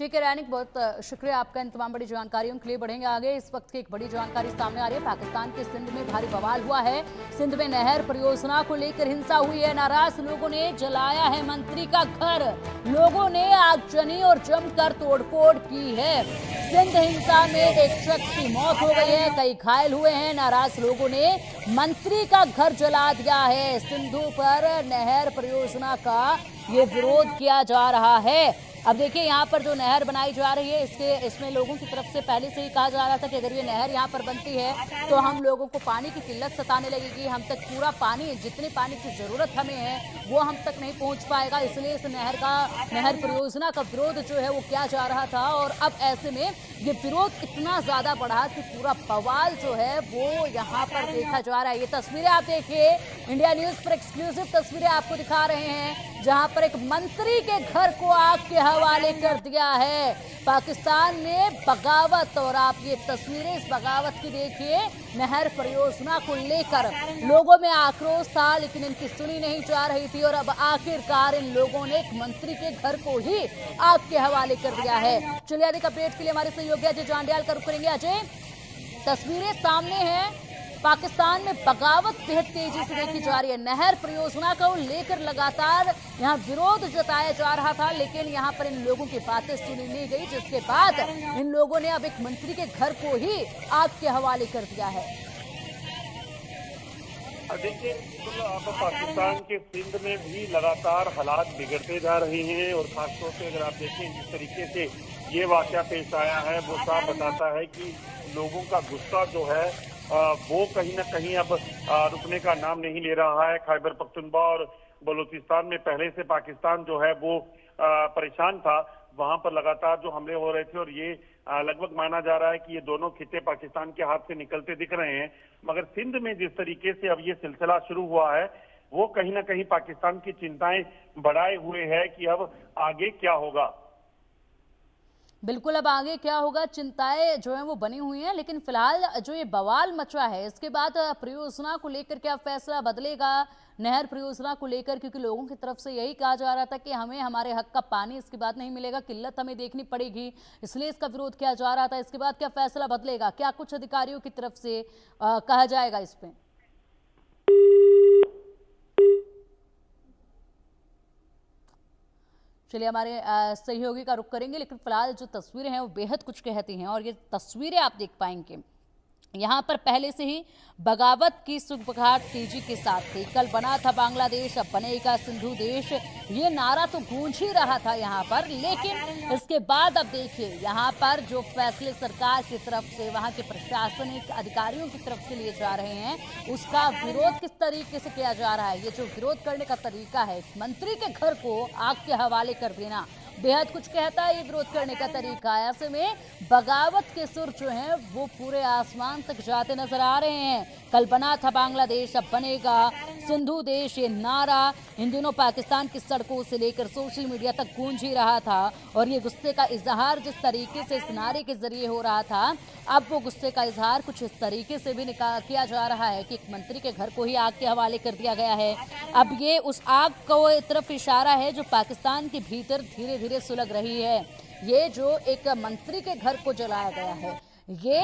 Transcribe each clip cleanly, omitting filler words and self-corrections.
ठीक है रैनिक, बहुत शुक्रिया आपका इन तमाम बड़ी जानकारियों के लिए। बढ़ेंगे आगे। इस वक्त की एक बड़ी जानकारी सामने आ रही है। पाकिस्तान के सिंध में भारी बवाल हुआ है। सिंध में नहर परियोजना को लेकर हिंसा हुई है। नाराज लोगों ने जलाया है मंत्री का घर। लोगों ने आगजनी और जमकर तोड़फोड़ की है। सिंध हिंसा में एक शख्स की मौत हो गई है, कई घायल हुए हैं। नाराज लोगों ने मंत्री का घर जला दिया है। सिंधु पर नहर परियोजना का ये विरोध किया जा रहा है। अब देखिए, यहाँ पर जो नहर बनाई जा रही है इसमें लोगों की तरफ से पहले से ही कहा जा रहा था कि अगर ये नहर यहाँ पर बनती है तो हम लोगों को पानी की किल्लत सताने लगेगी, हम तक पूरा पानी, जितने पानी की ज़रूरत हमें है वो हम तक नहीं पहुँच पाएगा। इसलिए इस नहर परियोजना का विरोध जो है वो किया जा रहा था। और अब ऐसे में ये विरोध इतना ज़्यादा बढ़ा कि पूरा बवाल जो है वो यहाँ पर देखा जा रहा है। ये तस्वीरें आप देखिए, इंडिया न्यूज़ पर एक्सक्लूसिव तस्वीरें आपको दिखा रहे हैं, जहाँ पर एक मंत्री के घर को आग के हवाले कर दिया है पाकिस्तान ने बगावत। और आप ये तस्वीरें इस बगावत की देखिए। नहर परियोजना को लेकर लोगों में आक्रोश था, लेकिन इनकी सुनी नहीं जा रही थी। और अब आखिरकार इन लोगों ने एक मंत्री के घर को ही आग के हवाले कर दिया है। चलिए अधिक अपडेट के लिए हमारे सहयोगी अजय जांडियाल का रुख करेंगे। अजय, तस्वीरें सामने हैं। पाकिस्तान में बगावत बेहद तेजी से देखी जा रही है। नहर परियोजना को लेकर लगातार यहाँ विरोध जताया जा रहा था, लेकिन यहाँ पर इन लोगों की बातें सुनी नहीं गई, जिसके बाद इन लोगों ने अब एक मंत्री के घर को ही आग के हवाले कर दिया है। देखिए, आप पाकिस्तान के सिंध में भी लगातार हालात बिगड़ते जा रहे हैं। और खासतौर से अगर आप देखें जिस तरीके से ये वाकया पेश आया है, वो साफ बताता है कि लोगों का गुस्सा जो है वो कहीं ना कहीं अब रुकने का नाम नहीं ले रहा है। खैबर पख्तूनख्वा और बलूचिस्तान में पहले से पाकिस्तान जो है वो परेशान था। वहां पर लगातार जो हमले हो रहे थे और ये लगभग माना जा रहा है कि ये दोनों खित्ते पाकिस्तान के हाथ से निकलते दिख रहे हैं। मगर सिंध में जिस तरीके से अब ये सिलसिला शुरू हुआ है, वो कहीं ना कहीं पाकिस्तान की चिंताएं बढ़ाए हुए है कि अब आगे क्या होगा। बिल्कुल, अब आगे क्या होगा, चिंताएं जो है वो बनी हुई हैं। लेकिन फिलहाल जो ये बवाल मचा है, इसके बाद परियोजना को लेकर क्या फैसला बदलेगा, नहर परियोजना को लेकर, क्योंकि लोगों की तरफ से यही कहा जा रहा था कि हमें हमारे हक का पानी इसके बाद नहीं मिलेगा, किल्लत हमें देखनी पड़ेगी, इसलिए इसका विरोध किया जा रहा था। इसके बाद क्या फैसला बदलेगा, क्या कुछ अधिकारियों की तरफ से कहा जाएगा इस पे? चलिए हमारे सहयोगी का रुख करेंगे। लेकिन फिलहाल जो तस्वीरें हैं वो बेहद कुछ कहती हैं। और ये तस्वीरें आप देख पाएंगे, यहाँ पर पहले से ही बगावत की सुगबुगाहट तेजी के साथ थी। कल बना था बांग्लादेश, अब बनेगा सिंधु देश, ये नारा तो गूंज ही रहा था यहाँ पर। लेकिन इसके बाद अब देखिए, यहाँ पर जो फैसले सरकार की तरफ से, वहाँ के प्रशासनिक अधिकारियों की तरफ से लिए जा रहे हैं, उसका विरोध किस तरीके से किया जा रहा है। ये जो विरोध करने का तरीका है, मंत्री के घर को आग के हवाले कर देना, बेहद कुछ कहता है ये विरोध करने का तरीका। ऐसे में बगावत के सुर जो हैं वो पूरे आसमान तक जाते नजर आ रहे हैं। कल बना था बांग्लादेश, अब बनेगा सिंधु देश, ये नारा इन दिनों पाकिस्तान की सड़कों से लेकर सोशल मीडिया तक गूंज ही रहा था। और ये गुस्से का इजहार जिस तरीके से इस नारे के जरिए हो रहा था, अब वो गुस्से का इजहार कुछ इस तरीके से भी किया जा रहा है कि एक मंत्री के घर को ही आग के हवाले कर दिया गया है। अब ये उस आग को तरफ इशारा है जो पाकिस्तान के भीतर धीरे धीरे सुलग रही है। ये जो एक मंत्री के घर को जलाया गया है, ये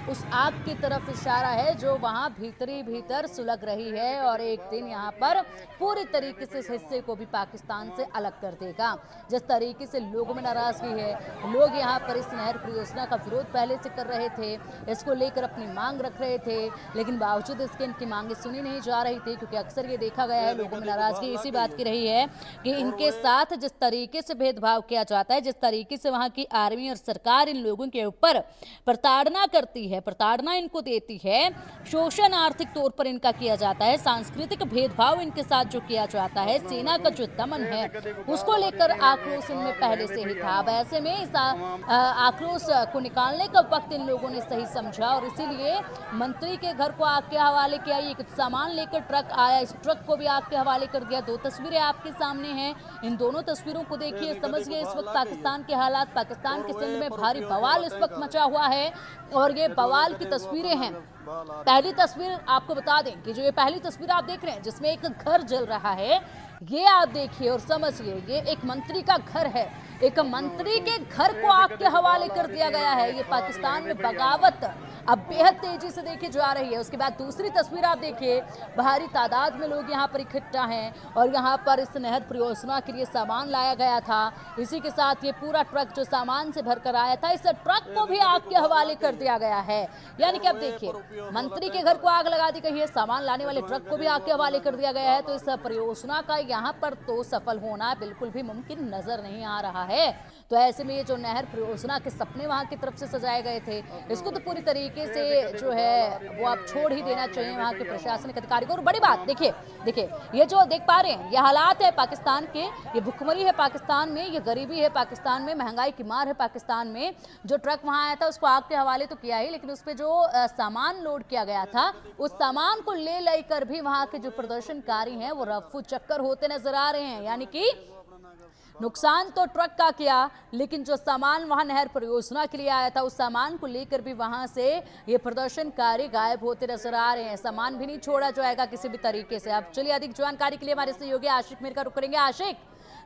उस आग की तरफ इशारा है जो वहाँ भीतर सुलग रही है। और एक दिन यहाँ पर पूरी तरीके से इस हिस्से को भी पाकिस्तान से अलग कर देगा। जिस तरीके से लोगों में नाराजगी है, लोग यहाँ पर इस नहर परियोजना का विरोध पहले से कर रहे थे, इसको लेकर अपनी मांग रख रहे थे, लेकिन बावजूद इसके इनकी मांगे सुनी नहीं जा रही थी। क्योंकि अक्सर ये देखा गया है, लोगों में नाराजगी इसी बात की रही है कि इनके साथ जिस तरीके से भेदभाव किया जाता है, जिस तरीके से वहाँ की आर्मी और सरकार इन लोगों के ऊपर प्रताड़ना करती है, प्रताड़ना इनको देती है, शोषण आर्थिक तौर पर इनका किया जाता है, सांस्कृतिक भेदभाव इनके साथ जो किया जाता है, सेना का जो दमन है, उसको लेकर आक्रोश इनमें पहले से ही था। अब ऐसे में इस आक्रोश को निकालने का वक्त इन लोगों ने सही समझा और इसीलिए मंत्री के घर को आग के हवाले किया। ये कुछ सामान लेकर ट्रक आया, इस ट्रक को भी आग के हवाले कर दिया। दो तस्वीरें आपके सामने हैं, इन दोनों तस्वीरों को देखिए, समझिए इस वक्त पाकिस्तान के हालात। पाकिस्तान के सिंध में भारी बवाल इस वक्त मचा हुआ है और ये बवाल की तस्वीरें हैं। पहली तस्वीर आपको बता दें कि जो ये पहली तस्वीर आप देख रहे हैं जिसमें एक घर जल रहा है, ये आप देखिए और समझिए, ये एक मंत्री का घर है। एक मंत्री के घर को आग के हवाले कर दिया गया है। ये पाकिस्तान में बगावत अब बेहद तेजी से देखी जा रही है। उसके बाद दूसरी तस्वीर आप देखिए, भारी तादाद में लोग यहाँ पर इकट्ठा हैं और यहाँ पर इस नहर परियोजना के लिए सामान लाया गया था। इसी के साथ ये पूरा ट्रक जो सामान से भरकर आया था, इस ट्रक को भी आग के हवाले कर दिया गया है। यानी कि अब देखिए, मंत्री के घर को आग लगा दी गई है, सामान लाने वाले ट्रक को भी आग के हवाले कर दिया गया है। तो इस परियोजना का यहाँ पर तो सफल होना बिल्कुल भी मुमकिन नजर नहीं आ रहा है। तो ऐसे में ये जो नहर परियोजना के सपने वहां की तरफ से सजाए गए थे, इसको तो पूरी तरीके से जो है वो आप छोड़ ही देना चाहिए वहां के प्रशासनिक अधिकारी को। और बड़ी बात देखिए ये जो देख पा रहे हैं, ये हालात है पाकिस्तान के, ये भुखमरी है पाकिस्तान में, ये गरीबी है पाकिस्तान में, महंगाई की मार है पाकिस्तान में। जो ट्रक वहां आया था उसको आग के हवाले तो किया ही, लेकिन उस पर जो सामान लोड किया गया था, उस सामान को ले लेकर भी वहां के जो प्रदर्शनकारी हैं वो रफू चक्कर होते नजर आ रहे हैं। यानी कि नुकसान तो ट्रक का किया, लेकिन जो सामान वहां नहर परियोजना के लिए आया था, उस सामान को लेकर भी वहां से ये प्रदर्शनकारी गायब होते नजर आ रहे हैं। सामान भी नहीं छोड़ा जाएगा किसी भी तरीके से। अब चलिए अधिक जानकारी के लिए हमारे सहयोगी आशिक मीर का रुख करेंगे। आशिक,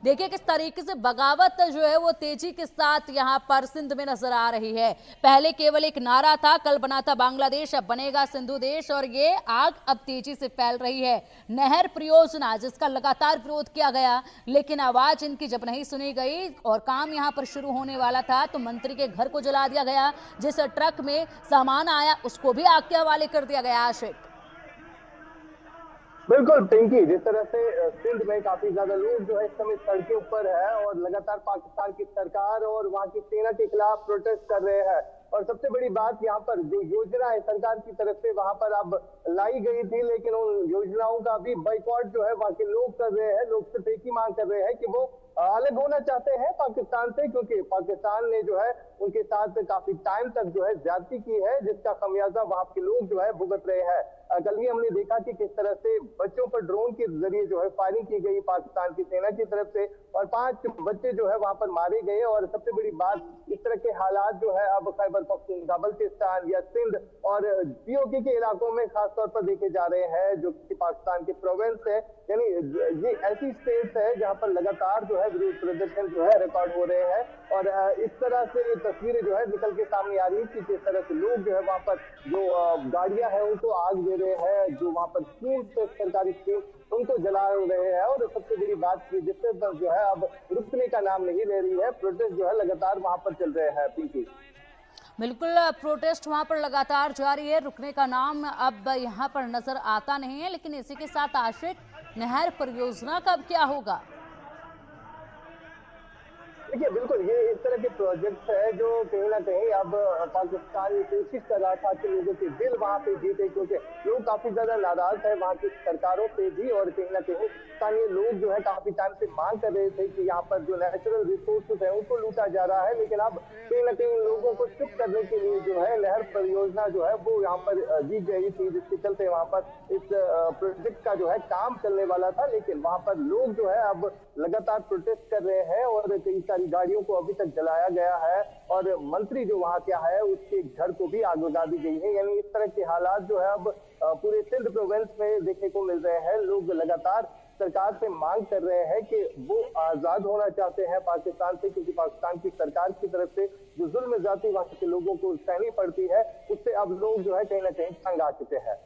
देखिए किस तरीके से बगावत जो है वो तेजी के साथ यहाँ पर सिंध में नजर आ रही है। पहले केवल एक नारा था, कल बना था बांग्लादेश, अब बनेगा सिंधु देश, और ये आग अब तेजी से फैल रही है। नहर परियोजना जिसका लगातार विरोध किया गया, लेकिन आवाज इनकी जब नहीं सुनी गई और काम यहाँ पर शुरू होने वाला था, तो मंत्री के घर को जला दिया गया। जिस ट्रक में सामान आया उसको भी आग के हवाले कर दिया गया। आशिक, बिल्कुल पिंकी, जिस तरह से सिंध में काफी ज्यादा लोग जो है इस समय सड़कों पर है और लगातार पाकिस्तान की सरकार और वहां की सेना के खिलाफ प्रोटेस्ट कर रहे हैं। और सबसे बड़ी बात यहाँ पर जो योजना है सरकार की तरफ से वहां पर अब लाई गई थी, लेकिन उन योजनाओं का भी बाइकआउट जो है वहां के लोग कर रहे हैं। लोग सिर्फ एक ही मांग कर रहे हैं कि वो अलग होना चाहते हैं पाकिस्तान से, क्योंकि पाकिस्तान ने जो है उनके साथ काफी टाइम तक जो है ज्यादती की है, जिसका खमियाजा वहां के लोग जो है भुगत रहे हैं। कल ही हमने देखा कि किस तरह से बच्चों पर ड्रोन के जरिए जो है फायरिंग की गई पाकिस्तान की सेना की तरफ से, और 5 बच्चे जो है वहां पर मारे गए। और सबसे बड़ी बात, इस तरह के हालात जो है अब खैबर पख्तूनख्वा, बल्चिस्तान या सिंध और पीओके के इलाकों में खासतौर पर देखे जा रहे हैं, जो कि पाकिस्तान के प्रोविंस है। यानी ये ऐसी स्टेट्स है जहां पर लगातार जो है विरोध प्रदर्शन जो है रिकॉर्ड हो रहे हैं। और इस तरह से तस्वीरें जो है निकल के सामने आ रही है कि किस तरह से लोग जो है वहां पर जो गाड़ियां हैं उनको आग दे रहे हैं, जो वहां पर सरकारी स्कीम उनको जला रहे हैं। और सबसे बड़ी बात की जिससे जो है अब रुकने का नाम नहीं ले रही है, प्रोटेस्ट जो है लगातार वहां पर चल रहे हैं। पीछे बिल्कुल प्रोटेस्ट वहां पर लगातार जारी है, रुकने का नाम अब यहाँ पर नजर आता नहीं है। लेकिन इसी के साथ आशिक, नहर परियोजना का अब क्या होगा? देखिए बिल्कुल, ये इस तरह के प्रोजेक्ट है जो कहीं ना कहीं अब पाकिस्तान ये कोशिश कर रहा था कि लोगों के दिल वहां पे जीते, क्योंकि लोग काफी ज्यादा नाराज है वहां की सरकारों पे भी। और कहीं ना कहीं स्थानीय लोग जो है काफी टाइम से मांग कर रहे थे कि यहाँ पर जो नेचुरल रिसोर्सेज है उनको लूटा जा रहा है। लेकिन अब कहीं ना कहीं लोगों को चुप करने के लिए जो है नहर परियोजना जो है वो यहाँ पर दी गई थी, जिसके चलते वहां पर इस प्रोजेक्ट का जो है काम चलने वाला था। लेकिन वहां पर लोग जो है अब लगातार प्रोटेस्ट कर रहे हैं और कई सारी गाड़ियों को अभी तक जलाया गया है, और मंत्री जो वहां क्या है उसके घर को भी आग लगा दी गई है। यानी इस तरह के हालात जो है अब पूरे सिंध प्रोविंस में देखने को मिल रहे हैं। लोग लगातार सरकार से मांग कर रहे हैं कि वो आजाद होना चाहते हैं पाकिस्तान से, क्योंकि पाकिस्तान की सरकार की तरफ से जो जुल्म ज्यादती वहां के लोगों को सहनी पड़ती है, उससे अब लोग जो है कहीं ना कहीं तंग आ चुके हैं।